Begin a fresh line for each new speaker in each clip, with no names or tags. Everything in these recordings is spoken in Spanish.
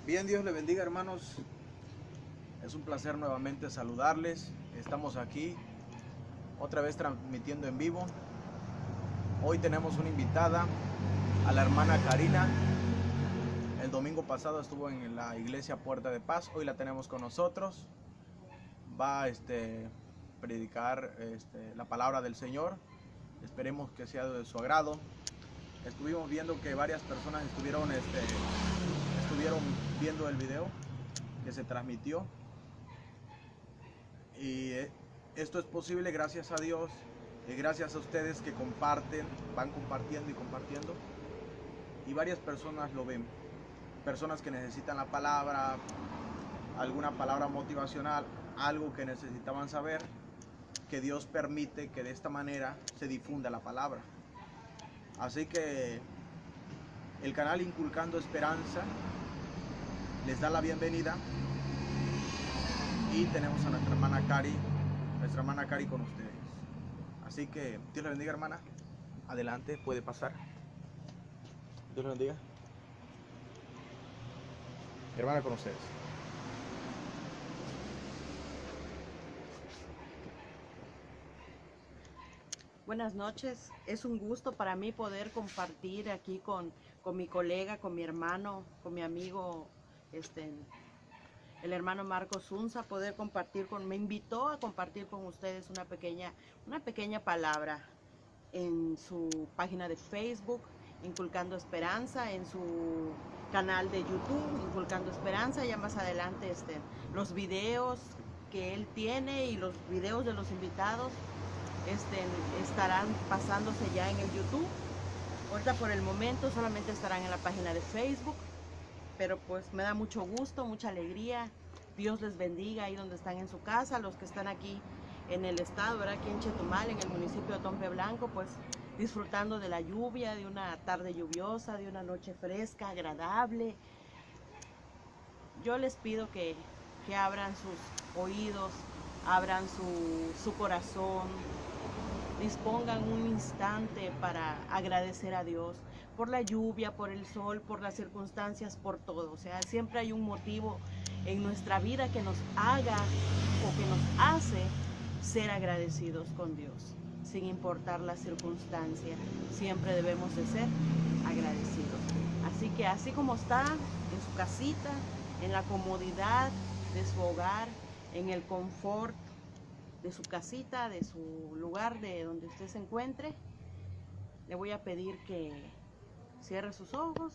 Bien, Dios les bendiga, hermanos. Es un placer nuevamente saludarles. Estamos aquí otra vez transmitiendo en vivo. Hoy tenemos una invitada, a la hermana Karina. El domingo pasado estuvo en la iglesia Puerta de Paz. Hoy la tenemos con nosotros. Va a predicar la palabra del Señor. Esperemos que sea de su agrado. Estuvimos viendo que varias personas estuvieron viendo el video que se transmitió, y esto es posible gracias a Dios y gracias a ustedes que comparten, van compartiendo y compartiendo, y varias personas lo ven, personas que necesitan la palabra, alguna palabra motivacional, algo que necesitaban saber, que Dios permite que de esta manera se difunda la palabra. Así que el canal Inculcando Esperanza les da la bienvenida, y tenemos a nuestra hermana Cari con ustedes. Así que Dios le bendiga, hermana. Adelante, puede pasar. Dios le bendiga. Hermana, con ustedes.
Buenas noches, es un gusto para mí poder compartir aquí con mi colega, con mi hermano, con mi amigo, el hermano Marcos Unza, poder compartir me invitó a compartir con ustedes una pequeña palabra en su página de Facebook, Inculcando Esperanza, en su canal de YouTube, Inculcando Esperanza. Ya más adelante los videos que él tiene y los videos de los invitados estarán pasándose ya en el YouTube. Ahorita por el momento solamente estarán en la página de Facebook, pero pues me da mucho gusto, mucha alegría. Dios les bendiga ahí donde están en su casa, los que están aquí en el estado, ¿verdad? Aquí en Chetumal, en el municipio de Tompe Blanco, pues disfrutando de la lluvia, de una tarde lluviosa, de una noche fresca, agradable. Yo les pido que abran sus oídos, abran su corazón, dispongan un instante para agradecer a Dios por la lluvia, por el sol, por las circunstancias, por todo. O sea, siempre hay un motivo en nuestra vida que nos haga o que nos hace ser agradecidos con Dios. Sin importar la circunstancia, siempre debemos de ser agradecidos. Así que así como está, en su casita, en la comodidad de su hogar, en el confort de su casita, de su lugar, de donde usted se encuentre, le voy a pedir que cierre sus ojos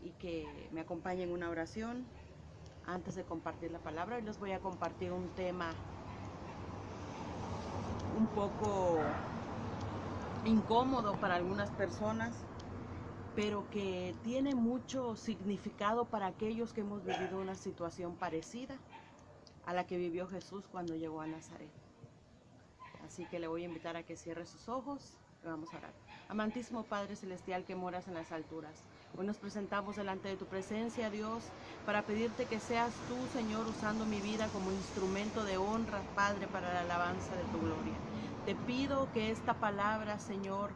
y que me acompañe en una oración antes de compartir la palabra. Hoy les voy a compartir un tema un poco incómodo para algunas personas, pero que tiene mucho significado para aquellos que hemos vivido una situación parecida a la que vivió Jesús cuando llegó a Nazaret. Así que le voy a invitar a que cierre sus ojos y vamos a orar. Amantísimo Padre Celestial que moras en las alturas, hoy nos presentamos delante de tu presencia, Dios, para pedirte que seas tú, Señor, usando mi vida como instrumento de honra, Padre, para la alabanza de tu gloria. Te pido que esta palabra, Señor,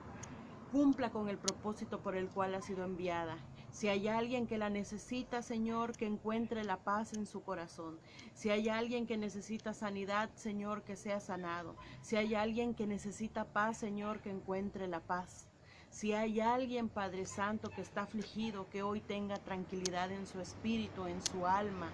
cumpla con el propósito por el cual ha sido enviada. Si hay alguien que la necesita, Señor, que encuentre la paz en su corazón. Si hay alguien que necesita sanidad, Señor, que sea sanado. Si hay alguien que necesita paz, Señor, que encuentre la paz. Si hay alguien, Padre Santo, que está afligido, que hoy tenga tranquilidad en su espíritu, en su alma,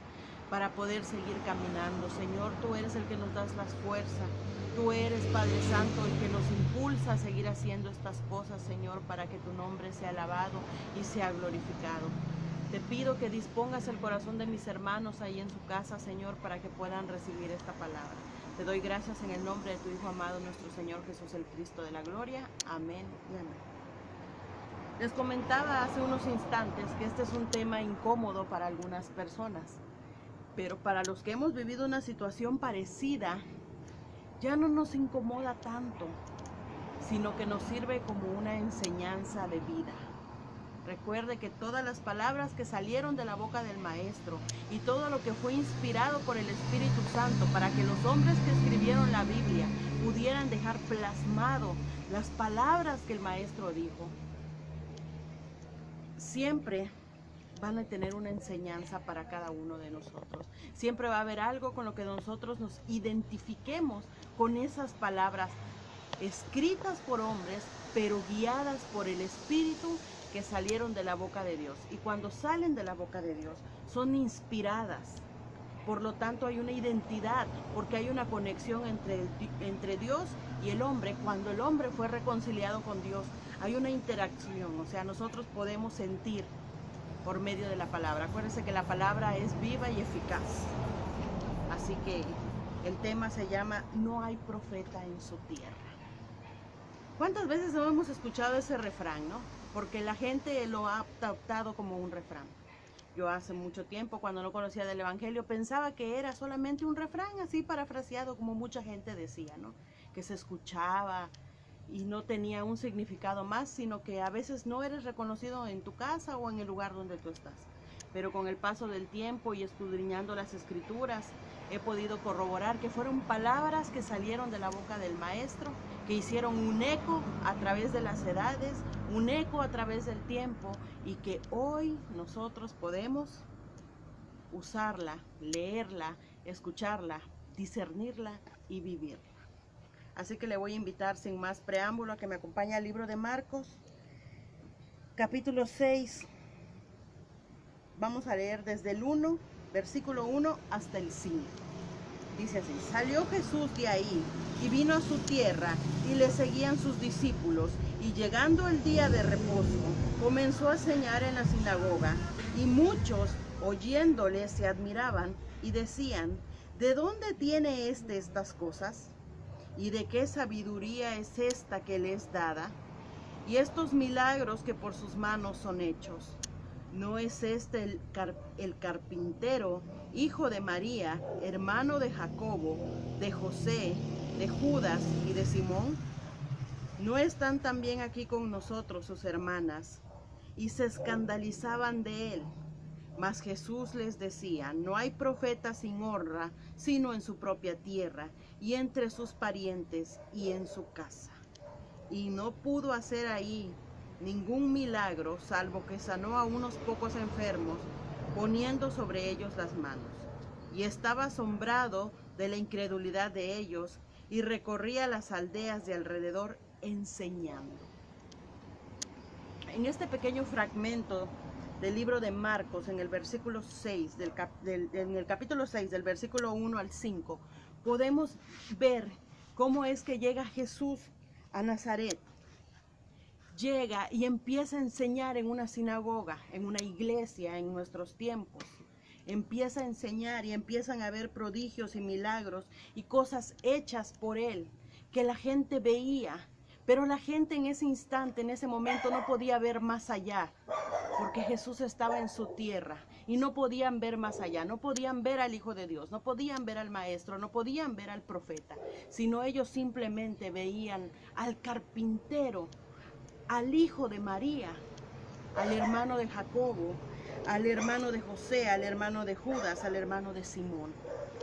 para poder seguir caminando. Señor, tú eres el que nos das las fuerzas. Tú eres, Padre Santo, el que nos impulsa a seguir haciendo estas cosas, Señor, para que tu nombre sea alabado y sea glorificado. Te pido que dispongas el corazón de mis hermanos ahí en su casa, Señor, para que puedan recibir esta palabra. Te doy gracias en el nombre de tu Hijo amado, nuestro Señor Jesús, el Cristo de la gloria. Amén y amén. Les comentaba hace unos instantes que este es un tema incómodo para algunas personas, pero para los que hemos vivido una situación parecida, ya no nos incomoda tanto, sino que nos sirve como una enseñanza de vida. Recuerde que todas las palabras que salieron de la boca del Maestro y todo lo que fue inspirado por el Espíritu Santo para que los hombres que escribieron la Biblia pudieran dejar plasmado las palabras que el Maestro dijo, siempre van a tener una enseñanza para cada uno de nosotros. Siempre va a haber algo con lo que nosotros nos identifiquemos con esas palabras escritas por hombres, pero guiadas por el Espíritu, que salieron de la boca de Dios. Y cuando salen de la boca de Dios, son inspiradas. Por lo tanto, hay una identidad, porque hay una conexión entre Dios y el hombre. Cuando el hombre fue reconciliado con Dios, hay una interacción. O sea, nosotros podemos sentir por medio de la palabra. Acuérdense que la palabra es viva y eficaz. Así que el tema se llama No hay profeta en su tierra. ¿Cuántas veces no hemos escuchado ese refrán, no? Porque la gente lo ha adoptado como un refrán. Yo hace mucho tiempo, cuando no conocía del Evangelio, pensaba que era solamente un refrán así parafraseado, como mucha gente decía, ¿no? Que se escuchaba y no tenía un significado más, sino que a veces no eres reconocido en tu casa o en el lugar donde tú estás. Pero con el paso del tiempo y escudriñando las Escrituras, he podido corroborar que fueron palabras que salieron de la boca del Maestro, que hicieron un eco a través de las edades, un eco a través del tiempo, y que hoy nosotros podemos usarla, leerla, escucharla, discernirla y vivirla. Así que le voy a invitar sin más preámbulo a que me acompañe al libro de Marcos, capítulo 6. Vamos a leer desde el 1, versículo 1 hasta el 5. Dice así: salió Jesús de ahí y vino a su tierra, y le seguían sus discípulos. Y llegando el día de reposo, comenzó a enseñar en la sinagoga, y muchos, oyéndole, se admiraban y decían: ¿de dónde tiene estas cosas? ¿Y de qué sabiduría es esta que le es dada? Y estos milagros que por sus manos son hechos. ¿No es este el carpintero, hijo de María, hermano de Jacobo, de José, de Judas y de Simón? ¿No están también aquí con nosotros sus hermanas? Y se escandalizaban de él. Mas Jesús les decía: no hay profeta sin honra, sino en su propia tierra, y entre sus parientes, y en su casa. Y no pudo hacer ahí ningún milagro, salvo que sanó a unos pocos enfermos, poniendo sobre ellos las manos. Y estaba asombrado de la incredulidad de ellos, y recorría las aldeas de alrededor enseñando. En este pequeño fragmento del libro de Marcos, en el versículo 6, en el capítulo 6, del versículo 1 al 5, podemos ver cómo es que llega Jesús a Nazaret. Llega y empieza a enseñar en una sinagoga, en una iglesia en nuestros tiempos. Empieza a enseñar y empiezan a haber prodigios y milagros y cosas hechas por él que la gente veía. Pero la gente en ese instante, en ese momento, no podía ver más allá, porque Jesús estaba en su tierra y no podían ver más allá, no podían ver al Hijo de Dios, no podían ver al Maestro, no podían ver al profeta, sino ellos simplemente veían al carpintero, al hijo de María, al hermano de Jacobo, al hermano de José, al hermano de Judas, al hermano de Simón.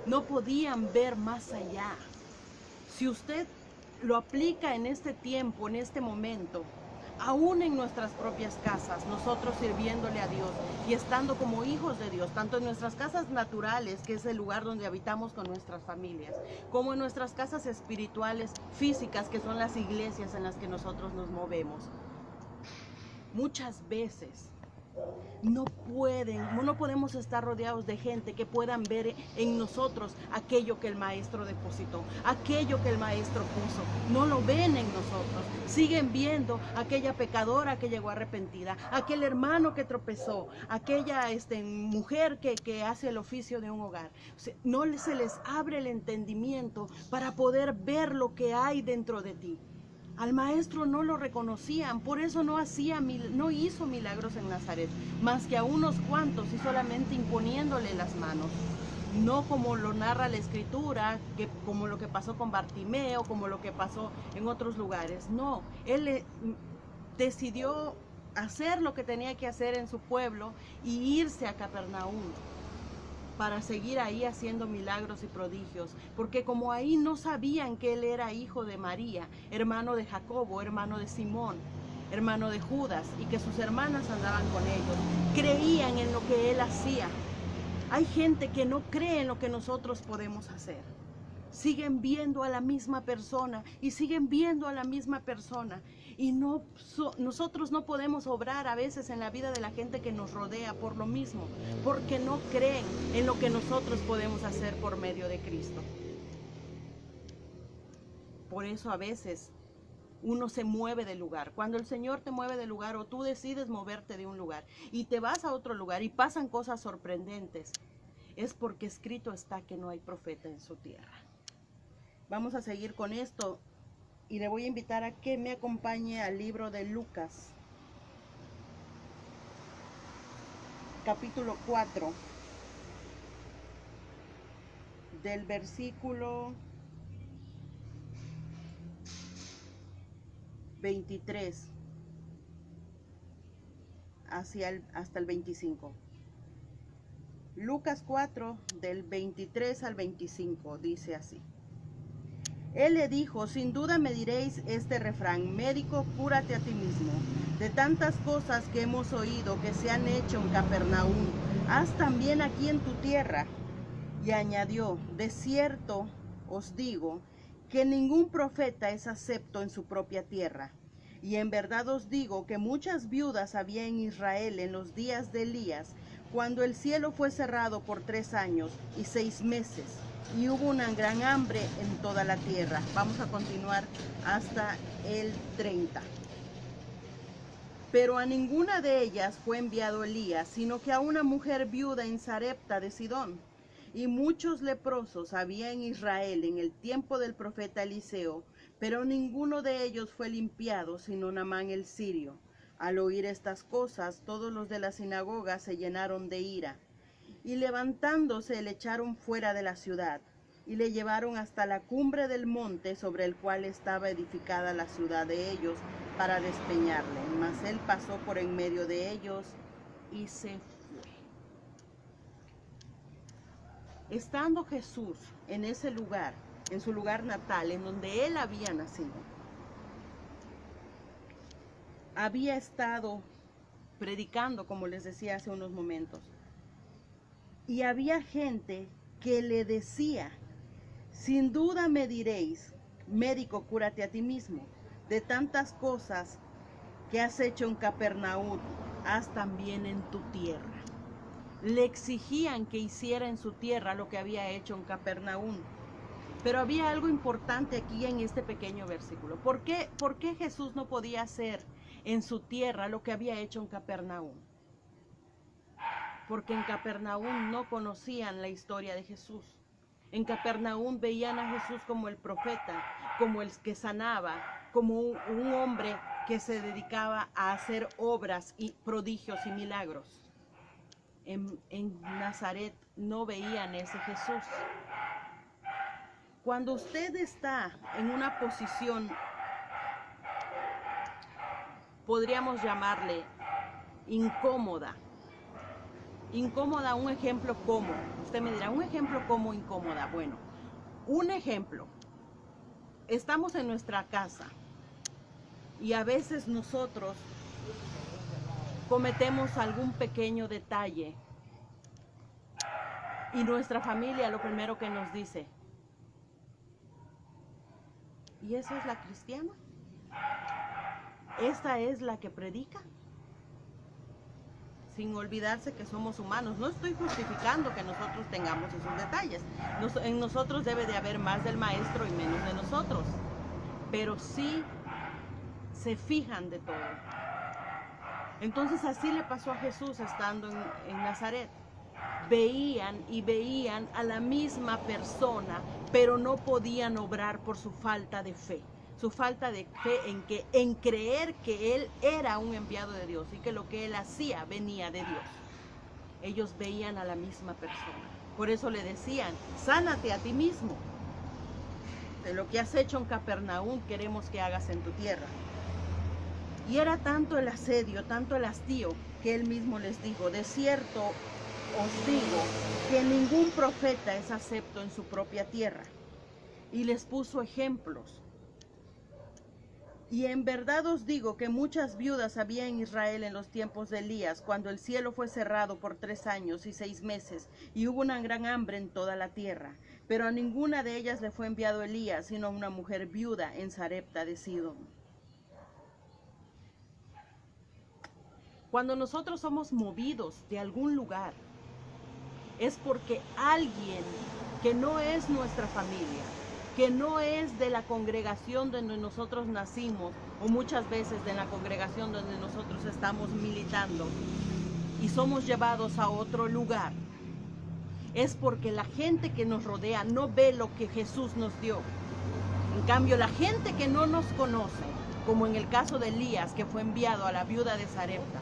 No podían ver más allá. Si usted lo aplica en este tiempo, en este momento, aún en nuestras propias casas, nosotros sirviéndole a Dios y estando como hijos de Dios, tanto en nuestras casas naturales, que es el lugar donde habitamos con nuestras familias, como en nuestras casas espirituales, físicas, que son las iglesias en las que nosotros nos movemos. Muchas veces no podemos estar rodeados de gente que puedan ver en nosotros aquello que el Maestro depositó, aquello que el Maestro puso. No lo ven en nosotros. Siguen viendo aquella pecadora que llegó arrepentida, aquel hermano que tropezó, aquella mujer que hace el oficio de un hogar. O sea, no se les abre el entendimiento para poder ver lo que hay dentro de ti. Al Maestro no lo reconocían, por eso no hizo milagros en Nazaret, más que a unos cuantos y solamente imponiéndole las manos. No como lo narra la Escritura, como lo que pasó con Bartimeo, como lo que pasó en otros lugares. No, él decidió hacer lo que tenía que hacer en su pueblo y irse a Capernaum para seguir ahí haciendo milagros y prodigios, porque como ahí no sabían que él era hijo de María, hermano de Jacobo, hermano de Simón, hermano de Judas, y que sus hermanas andaban con ellos. Creían en lo que él hacía. Hay gente que no cree en lo que nosotros podemos hacer. Siguen viendo a la misma persona y siguen viendo a la misma persona. Y nosotros no podemos obrar a veces en la vida de la gente que nos rodea por lo mismo, porque no creen en lo que nosotros podemos hacer por medio de Cristo. Por eso a veces uno se mueve del lugar. Cuando el Señor te mueve del lugar, o tú decides moverte de un lugar y te vas a otro lugar y pasan cosas sorprendentes, es porque escrito está que no hay profeta en su tierra. Vamos a seguir con esto y le voy a invitar a que me acompañe al libro de Lucas, capítulo 4, del versículo 23 hasta el 25. Lucas 4, del 23 al 25, dice así. Él le dijo: sin duda me diréis este refrán: médico, cúrate a ti mismo. De tantas cosas que hemos oído que se han hecho en Capernaum, haz también aquí en tu tierra. Y añadió: de cierto os digo que ningún profeta es acepto en su propia tierra. Y en verdad os digo que muchas viudas había en Israel en los días de Elías, cuando el cielo fue cerrado por 3 años y 6 meses, y hubo una gran hambre en toda la tierra. Vamos a continuar hasta el 30. Pero a ninguna de ellas fue enviado Elías, sino que a una mujer viuda en Sarepta de Sidón. Y muchos leprosos había en Israel en el tiempo del profeta Eliseo, pero ninguno de ellos fue limpiado, sino Naamán el sirio. Al oír estas cosas, todos los de la sinagoga se llenaron de ira, y levantándose le echaron fuera de la ciudad, y le llevaron hasta la cumbre del monte sobre el cual estaba edificada la ciudad de ellos, para despeñarle. Mas él pasó por en medio de ellos y se fue. Estando Jesús en ese lugar, en su lugar natal, en donde él había nacido, había estado predicando, como les decía hace unos momentos, y había gente que le decía: sin duda me diréis, médico, cúrate a ti mismo. De tantas cosas que has hecho en Capernaum, haz también en tu tierra. Le exigían que hiciera en su tierra lo que había hecho en Capernaum. Pero había algo importante aquí en este pequeño versículo. ¿Por qué Jesús no podía hacer en su tierra lo que había hecho en Capernaum? Porque en Capernaum no conocían la historia de Jesús. En Capernaum veían a Jesús como el profeta, como el que sanaba, como un hombre que se dedicaba a hacer obras y prodigios y milagros. En Nazaret no veían ese Jesús. Cuando usted está en una posición, podríamos llamarle incómoda. Incómoda, un ejemplo como. Usted me dirá, ¿un ejemplo como incómoda? Bueno, un ejemplo. Estamos en nuestra casa y a veces nosotros cometemos algún pequeño detalle y nuestra familia lo primero que nos dice: ¿y esa es la cristiana? ¿Esta es la que predica? Sin olvidarse que somos humanos. No estoy justificando que nosotros tengamos esos detalles. En nosotros debe de haber más del maestro y menos de nosotros. Pero sí se fijan de todo. Entonces así le pasó a Jesús estando en Nazaret. Veían y veían a la misma persona, pero no podían obrar por su falta de fe. Su falta de fe en creer que él era un enviado de Dios y que lo que él hacía venía de Dios. Ellos veían a la misma persona. Por eso le decían: sánate a ti mismo. De lo que has hecho en Capernaum queremos que hagas en tu tierra. Y era tanto el asedio, tanto el hastío, que él mismo les dijo: de cierto os digo que ningún profeta es acepto en su propia tierra. Y les puso ejemplos. Y en verdad os digo que muchas viudas había en Israel en los tiempos de Elías, cuando el cielo fue cerrado por 3 años y 6 meses, y hubo una gran hambre en toda la tierra. Pero a ninguna de ellas le fue enviado Elías, sino a una mujer viuda en Sarepta de Sidón. Cuando nosotros somos movidos de algún lugar, es porque alguien que no es nuestra familia, que no es de la congregación donde nosotros nacimos, o muchas veces de la congregación donde nosotros estamos militando, y somos llevados a otro lugar, es porque la gente que nos rodea no ve lo que Jesús nos dio. En cambio, la gente que no nos conoce, como en el caso de Elías, que fue enviado a la viuda de Sarepta,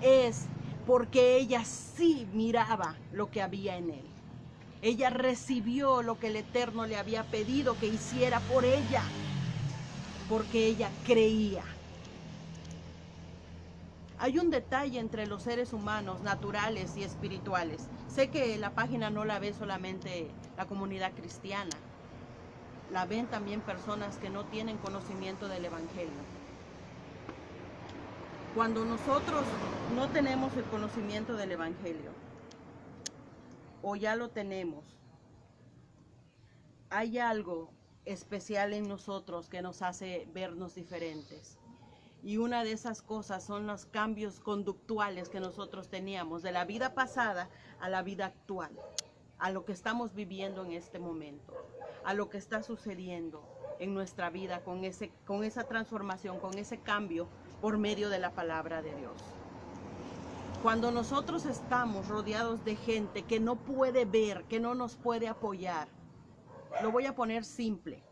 es porque ella sí miraba lo que había en él. Ella recibió lo que el Eterno le había pedido que hiciera por ella, porque ella creía. Hay un detalle entre los seres humanos, naturales y espirituales. Sé que la página no la ve solamente la comunidad cristiana, la ven también personas que no tienen conocimiento del Evangelio. Cuando nosotros no tenemos el conocimiento del Evangelio, o ya lo tenemos, hay algo especial en nosotros que nos hace vernos diferentes. Y una de esas cosas son los cambios conductuales que nosotros teníamos de la vida pasada a la vida actual, a lo que estamos viviendo en este momento, a lo que está sucediendo en nuestra vida con esa transformación, con ese cambio por medio de la palabra de Dios. Cuando nosotros estamos rodeados de gente que no puede ver, que no nos puede apoyar, lo voy a poner simple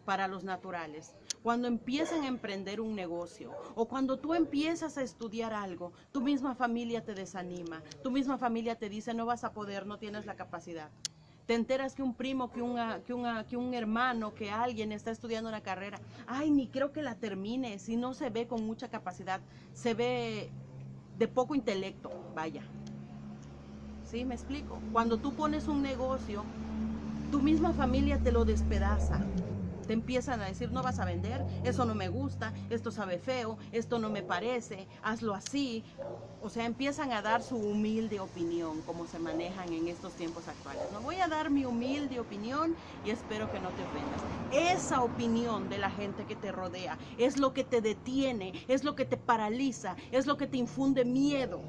para los naturales. Cuando empiezan a emprender un negocio o cuando tú empiezas a estudiar algo, tu misma familia te desanima, tu misma familia te dice no vas a poder, no tienes la capacidad. Te enteras que un primo, que un hermano, que alguien está estudiando una carrera, ay, ni creo que la termine, si no se ve con mucha capacidad, se ve de poco intelecto, vaya. ¿Sí? ¿Me explico? Cuando tú pones un negocio, tu misma familia te lo despedaza. Te empiezan a decir, no vas a vender, eso no me gusta, esto sabe feo, esto no me parece, hazlo así. O sea, empiezan a dar su humilde opinión, como se manejan en estos tiempos actuales. No voy a dar mi humilde opinión y espero que no te ofendas. Esa opinión de la gente que te rodea es lo que te detiene, es lo que te paraliza, es lo que te infunde miedo.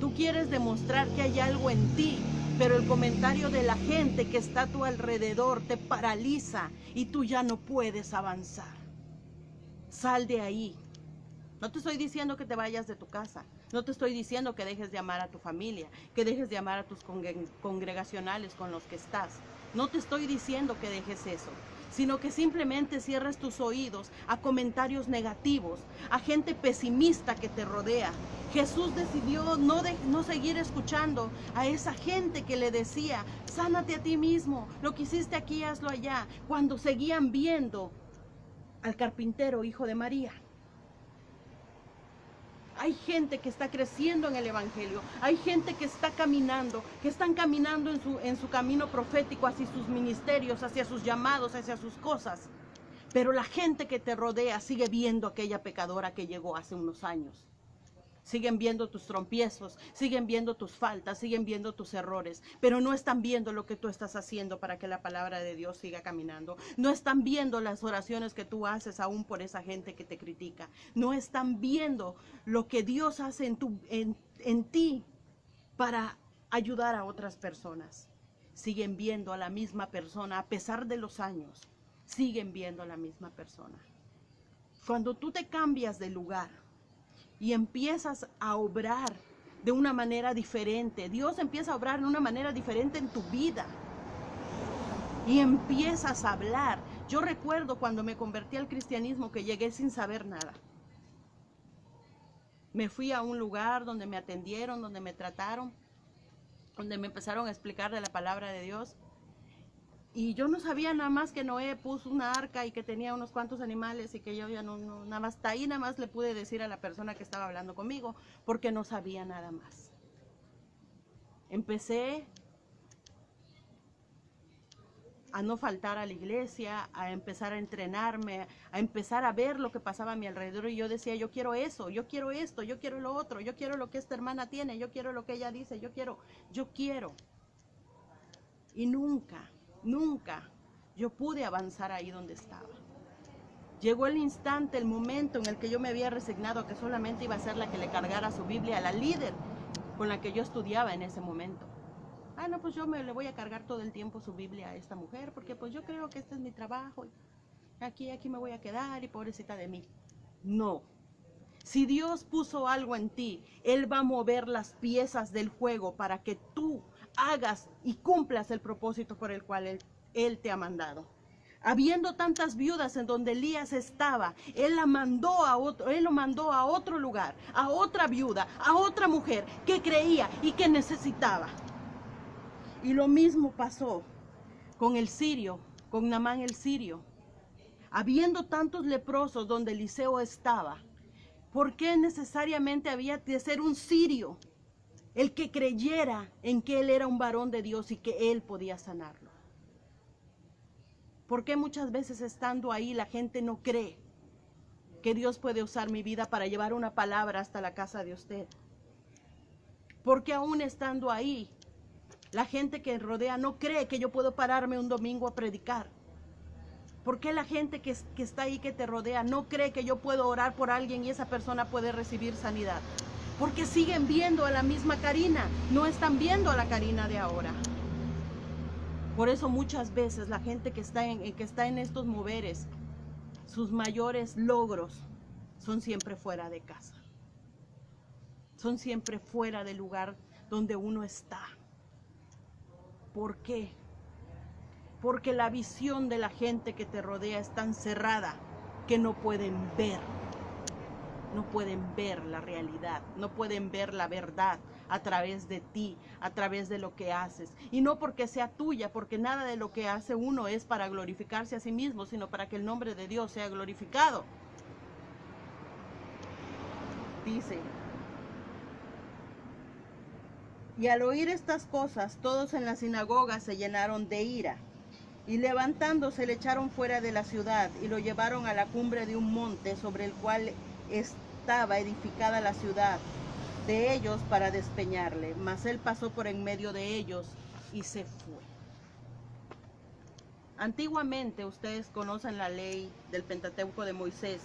Tú quieres demostrar que hay algo en ti, pero el comentario de la gente que está a tu alrededor te paraliza y tú ya no puedes avanzar. Sal de ahí. No te estoy diciendo que te vayas de tu casa. No te estoy diciendo que dejes de amar a tu familia, que dejes de amar a tus congregacionales con los que estás. No te estoy diciendo que dejes eso, sino que simplemente cierres tus oídos a comentarios negativos, a gente pesimista que te rodea. Jesús decidió no seguir escuchando a esa gente que le decía, sánate a ti mismo, lo que hiciste aquí, hazlo allá, cuando seguían viendo al carpintero, hijo de María. Hay gente que está creciendo en el Evangelio, hay gente que está caminando, que están caminando en su camino profético hacia sus ministerios, hacia sus llamados, hacia sus cosas. Pero la gente que te rodea sigue viendo a aquella pecadora que llegó hace unos años. Siguen viendo tus tropiezos, siguen viendo tus faltas, siguen viendo tus errores, pero no están viendo lo que tú estás haciendo para que la palabra de Dios siga caminando. No están viendo las oraciones que tú haces aún por esa gente que te critica. No están viendo lo que Dios hace en ti para ayudar a otras personas. Siguen viendo a la misma persona, a pesar de los años, siguen viendo a la misma persona. Cuando tú te cambias de lugar y empiezas a obrar de una manera diferente, Dios empieza a obrar de una manera diferente en tu vida. Y empiezas a hablar. Yo recuerdo cuando me convertí al cristianismo que llegué sin saber nada. Me fui a un lugar donde me atendieron, donde me trataron, donde me empezaron a explicar de la palabra de Dios. Y yo no sabía nada más que Noé puso una arca y que tenía unos cuantos animales y que yo ya nada más, hasta ahí nada más le pude decir a la persona que estaba hablando conmigo, porque no sabía nada más. Empecé a no faltar a la iglesia, a empezar a entrenarme, a empezar a ver lo que pasaba a mi alrededor. Y yo decía, yo quiero eso, yo quiero esto, yo quiero lo otro, yo quiero lo que esta hermana tiene, yo quiero lo que ella dice, yo quiero. Y nunca yo pude avanzar ahí donde estaba. Llegó el instante, el momento en el que yo me había resignado a que solamente iba a ser la que le cargara su Biblia a la líder con la que yo estudiaba en ese momento. No, pues yo le voy a cargar todo el tiempo su Biblia a esta mujer, porque pues yo creo que este es mi trabajo, aquí me voy a quedar y pobrecita de mí. No, si Dios puso algo en ti, Él va a mover las piezas del juego para que tú hagas y cumplas el propósito por el cual Él te ha mandado. Habiendo tantas viudas en donde Elías estaba, él lo mandó a otro lugar, a otra viuda, a otra mujer que creía y que necesitaba. Y lo mismo pasó con el sirio, con Naamán el sirio. Habiendo tantos leprosos donde Eliseo estaba, ¿por qué necesariamente había de ser un sirio el que creyera en que él era un varón de Dios y que él podía sanarlo? ¿Por qué muchas veces estando ahí la gente no cree que Dios puede usar mi vida para llevar una palabra hasta la casa de usted? ¿Por qué aún estando ahí la gente que rodea no cree que yo puedo pararme un domingo a predicar? ¿Por qué la gente que está ahí, que te rodea, no cree que yo puedo orar por alguien y esa persona puede recibir sanidad? Porque siguen viendo a la misma Karina, no están viendo a la Karina de ahora. Por eso muchas veces la gente que está en estos moveres, sus mayores logros son siempre fuera de casa. Son siempre fuera del lugar donde uno está. ¿Por qué? Porque la visión de la gente que te rodea es tan cerrada que no pueden ver la realidad, no pueden ver la verdad a través de ti, a través de lo que haces. Y no porque sea tuya, porque nada de lo que hace uno es para glorificarse a sí mismo, sino para que el nombre de Dios sea glorificado. Dice: y al oír estas cosas, todos en la sinagoga se llenaron de ira, y levantándose le echaron fuera de la ciudad, y lo llevaron a la cumbre de un monte sobre el cual estaba edificada la ciudad de ellos para despeñarle. Mas él pasó por en medio de ellos y se fue. Antiguamente, ustedes conocen la ley del Pentateuco de Moisés,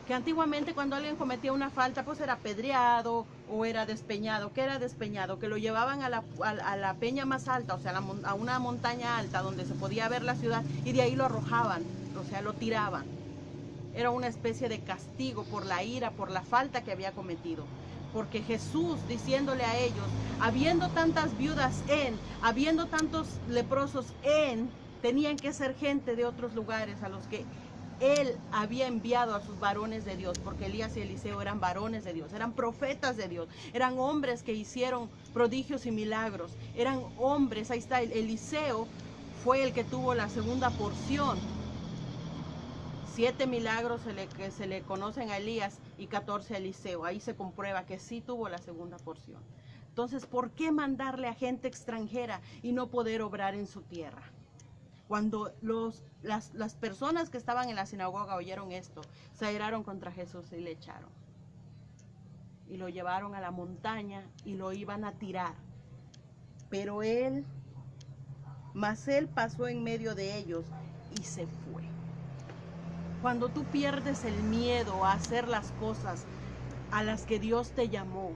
que antiguamente cuando alguien cometía una falta, pues era apedreado o era despeñado. ¿Qué era despeñado? Que lo llevaban a la peña más alta, o sea, a una montaña alta donde se podía ver la ciudad, y de ahí lo arrojaban, o sea, lo tiraban. Era una especie de castigo por la ira, por la falta que había cometido. Porque Jesús, diciéndole a ellos, habiendo tantas viudas habiendo tantos leprosos tenían que ser gente de otros lugares a los que Él había enviado a sus varones de Dios, porque Elías y Eliseo eran varones de Dios, eran profetas de Dios, eran hombres que hicieron prodigios y milagros, eran hombres. Ahí está, Eliseo fue el que tuvo la segunda porción. 7 milagros que se le conocen a Elías y 14 a Eliseo. Ahí se comprueba que sí tuvo la segunda porción. Entonces, ¿por qué mandarle a gente extranjera y no poder obrar en su tierra? Cuando las personas que estaban en la sinagoga oyeron esto, se airaron contra Jesús y le echaron. Y lo llevaron a la montaña y lo iban a tirar. Pero él pasó en medio de ellos y se fue. Cuando tú pierdes el miedo a hacer las cosas a las que Dios te llamó,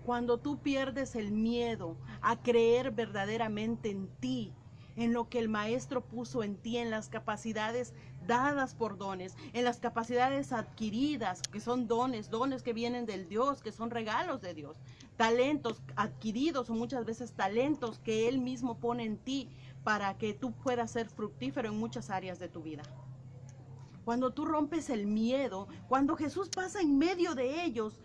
cuando tú pierdes el miedo a creer verdaderamente en ti, en lo que el Maestro puso en ti, en las capacidades dadas por dones, en las capacidades adquiridas, que son dones que vienen del Dios, que son regalos de Dios, talentos adquiridos o muchas veces talentos que Él mismo pone en ti para que tú puedas ser fructífero en muchas áreas de tu vida. Cuando tú rompes el miedo, cuando Jesús pasa en medio de ellos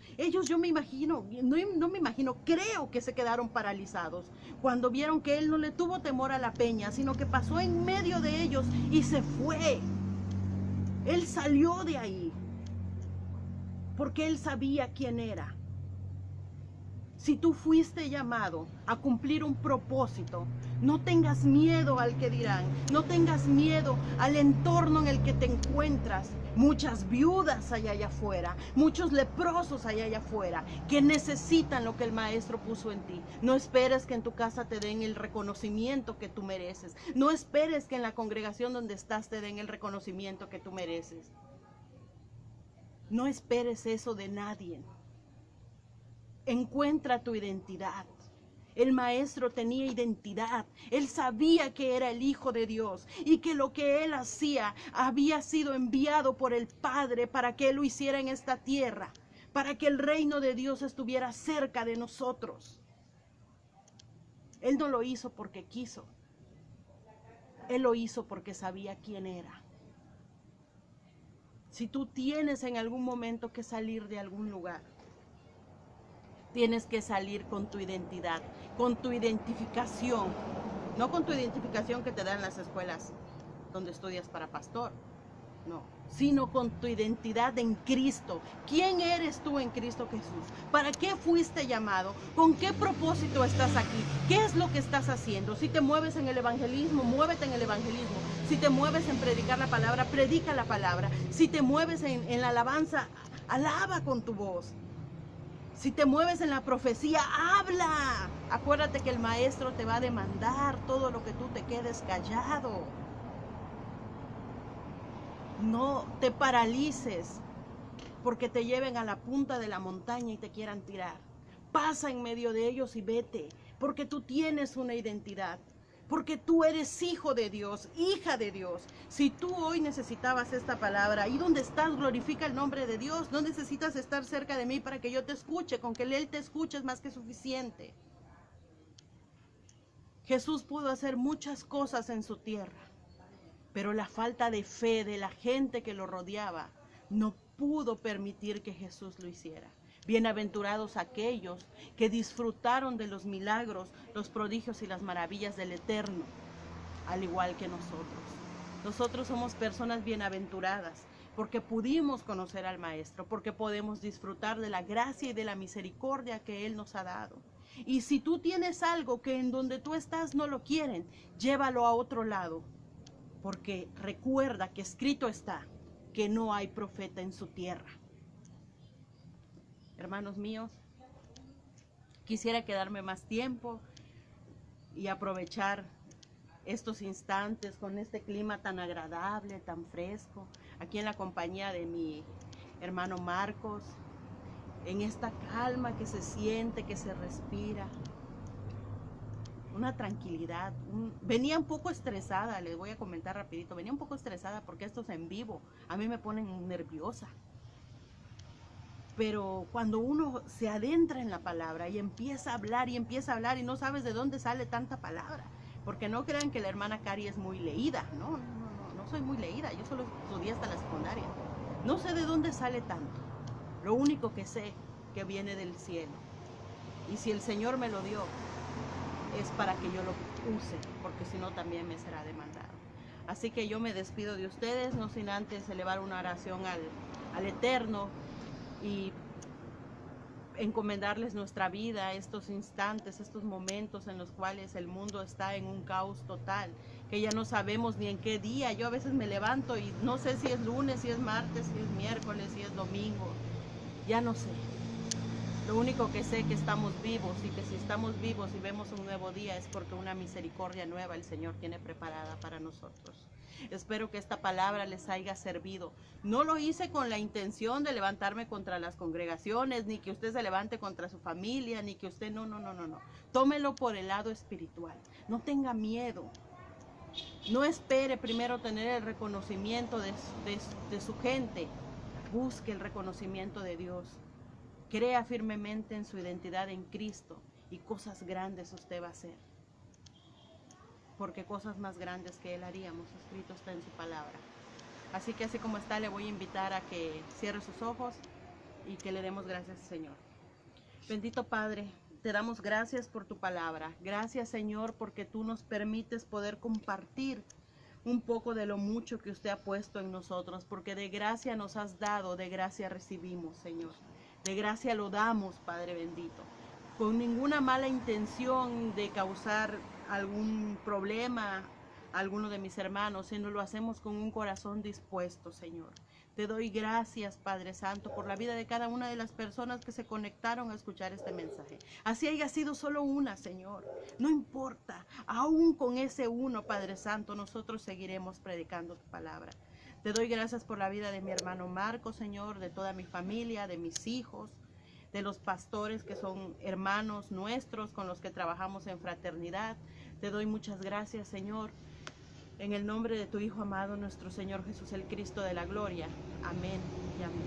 yo me imagino, no me imagino, creo que se quedaron paralizados. Cuando vieron que Él no le tuvo temor a la peña, sino que pasó en medio de ellos y se fue. Él salió de ahí, porque Él sabía quién era. Si tú fuiste llamado a cumplir un propósito, no tengas miedo al que dirán, no tengas miedo al entorno en el que te encuentras. Muchas viudas hay allá afuera, muchos leprosos hay allá afuera que necesitan lo que el Maestro puso en ti. No esperes que en tu casa te den el reconocimiento que tú mereces. No esperes que en la congregación donde estás te den el reconocimiento que tú mereces. No esperes eso de nadie. Encuentra tu identidad. El Maestro tenía identidad. Él sabía que era el Hijo de Dios y que lo que él hacía había sido enviado por el Padre para que él lo hiciera en esta tierra, para que el reino de Dios estuviera cerca de nosotros. Él no lo hizo porque quiso. Él lo hizo porque sabía quién era. Si tú tienes en algún momento que salir de algún lugar, tienes que salir con tu identidad, con tu identificación, no con tu identificación que te dan las escuelas donde estudias para pastor, no, sino con tu identidad en Cristo. ¿Quién eres tú en Cristo Jesús? ¿Para qué fuiste llamado? ¿Con qué propósito estás aquí? ¿Qué es lo que estás haciendo? Si te mueves en el evangelismo, muévete en el evangelismo. Si te mueves en predicar la palabra, predica la palabra. Si te mueves en la alabanza, alaba con tu voz. Si te mueves en la profecía, habla. Acuérdate que el Maestro te va a demandar todo lo que tú te quedes callado. No te paralices porque te lleven a la punta de la montaña y te quieran tirar. Pasa en medio de ellos y vete, porque tú tienes una identidad. Porque tú eres hijo de Dios, hija de Dios. Si tú hoy necesitabas esta palabra, ahí donde estás, glorifica el nombre de Dios. No necesitas estar cerca de mí para que yo te escuche. Con que Él te escuche es más que suficiente. Jesús pudo hacer muchas cosas en su tierra, pero la falta de fe de la gente que lo rodeaba no pudo permitir que Jesús lo hiciera. Bienaventurados aquellos que disfrutaron de los milagros, los prodigios y las maravillas del Eterno, al igual que nosotros. Nosotros somos personas bienaventuradas porque pudimos conocer al Maestro, porque podemos disfrutar de la gracia y de la misericordia que Él nos ha dado. Y si tú tienes algo que en donde tú estás no lo quieren, llévalo a otro lado, porque recuerda que escrito está que no hay profeta en su tierra. Hermanos míos, quisiera quedarme más tiempo y aprovechar estos instantes con este clima tan agradable, tan fresco, aquí en la compañía de mi hermano Marcos, en esta calma que se siente, que se respira, una tranquilidad. Venía un poco estresada, les voy a comentar rapidito, venía un poco estresada porque esto es en vivo, a mí me ponen nerviosa. Pero cuando uno se adentra en la palabra y empieza a hablar y no sabes de dónde sale tanta palabra, porque no crean que la hermana Cari es muy leída, no soy muy leída, yo solo estudié hasta la secundaria, no sé de dónde sale tanto, lo único que sé que viene del cielo, y si el Señor me lo dio, es para que yo lo use, porque si no también me será demandado. Así que yo me despido de ustedes, no sin antes elevar una oración al Eterno, y encomendarles nuestra vida, estos instantes, estos momentos en los cuales el mundo está en un caos total, que ya no sabemos ni en qué día. Yo a veces me levanto y no sé si es lunes, si es martes, si es miércoles, si es domingo, ya no sé. Lo único que sé es que estamos vivos, y que si estamos vivos y vemos un nuevo día es porque una misericordia nueva el Señor tiene preparada para nosotros. Espero que esta palabra les haya servido. No lo hice con la intención de levantarme contra las congregaciones, ni que usted se levante contra su familia, ni que usted, no. Tómelo por el lado espiritual. No tenga miedo. No espere primero tener el reconocimiento de su gente. Busque el reconocimiento de Dios. Crea firmemente en su identidad en Cristo y cosas grandes usted va a hacer. Porque cosas más grandes que Él haríamos, escrito está en su palabra. Así que así como está, le voy a invitar a que cierre sus ojos y que le demos gracias al Señor. Bendito Padre, te damos gracias por tu palabra. Gracias, Señor, porque tú nos permites poder compartir un poco de lo mucho que usted ha puesto en nosotros, porque de gracia nos has dado, de gracia recibimos, Señor. De gracia lo damos, Padre bendito. con ninguna mala intención de causar algún problema a alguno de mis hermanos, sino lo hacemos con un corazón dispuesto, Señor. Te doy gracias, Padre Santo, por la vida de cada una de las personas que se conectaron a escuchar este mensaje. Así haya sido solo una, Señor. No importa, aún con ese uno, Padre Santo, nosotros seguiremos predicando tu palabra. Te doy gracias por la vida de mi hermano Marco, Señor, de toda mi familia, de mis hijos, de los pastores que son hermanos nuestros con los que trabajamos en fraternidad. Te doy muchas gracias, Señor, en el nombre de tu Hijo amado, nuestro Señor Jesús, el Cristo de la gloria. Amén y amén.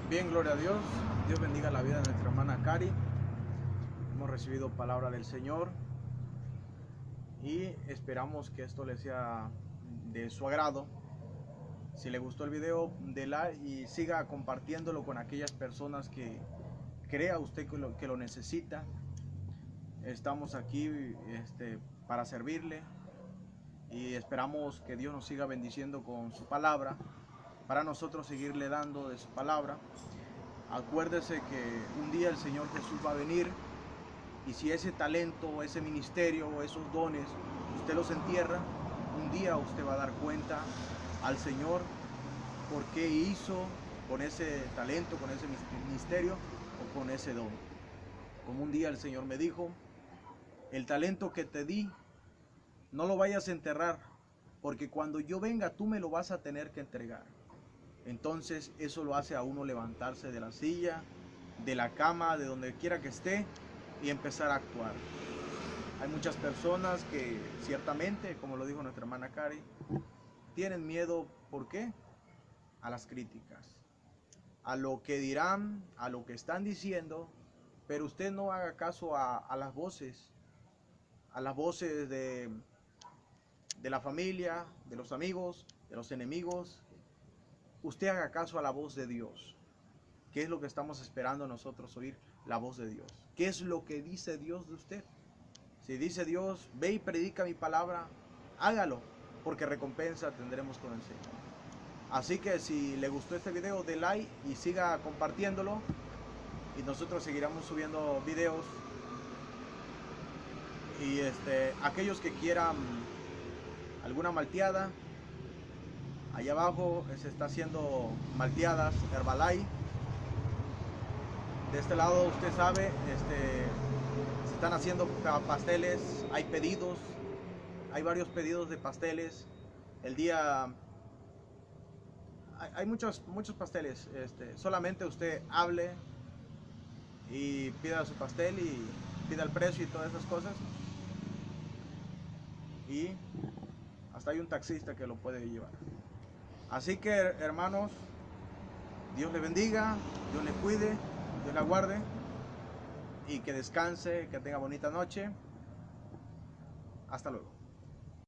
Bien, gloria a Dios. Dios bendiga la vida de nuestra hermana Cari. Hemos recibido palabra del Señor y esperamos que esto le sea de su agrado. Si le gustó el video, déla y siga compartiéndolo con aquellas personas que crea usted que lo necesita. Estamos aquí para servirle y esperamos que Dios nos siga bendiciendo con su palabra, para nosotros seguirle dando de su palabra. Acuérdese que un día el Señor Jesús va a venir, y si ese talento, ese ministerio o esos dones usted los entierra, un día usted va a dar cuenta al Señor por qué hizo con ese talento, con ese ministerio o con ese don. Como un día el Señor me dijo: el talento que te di, no lo vayas a enterrar, porque cuando yo venga tú me lo vas a tener que entregar. Entonces eso lo hace a uno levantarse de la silla, de la cama, de donde quiera que esté, y empezar a actuar. Hay muchas personas que ciertamente, como lo dijo nuestra hermana Cari, tienen miedo. ¿Por qué? A las críticas, a lo que dirán, a lo que están diciendo. Pero usted no haga caso a las voces de la familia, de los amigos, de los enemigos. Usted haga caso a la voz de Dios. ¿Qué es lo que estamos esperando nosotros oír? La voz de Dios. ¿Qué es lo que dice Dios de usted? Si dice Dios: ve y predica mi palabra, hágalo, porque recompensa tendremos con el Señor. Así que si le gustó este video, dé like y siga compartiéndolo, y nosotros seguiremos subiendo videos. Y aquellos que quieran alguna malteada, allá abajo se está haciendo malteadas Herbalife. De este lado, usted sabe, se están haciendo pasteles, hay pedidos, hay varios pedidos de pasteles. El día hay muchos pasteles. Solamente usted hable y pida su pastel y pida el precio y todas esas cosas. Y hasta hay un taxista que lo puede llevar. Así que, hermanos, Dios le bendiga, Dios le cuide, Dios la guarde, y que descanse, que tenga bonita noche. Hasta luego.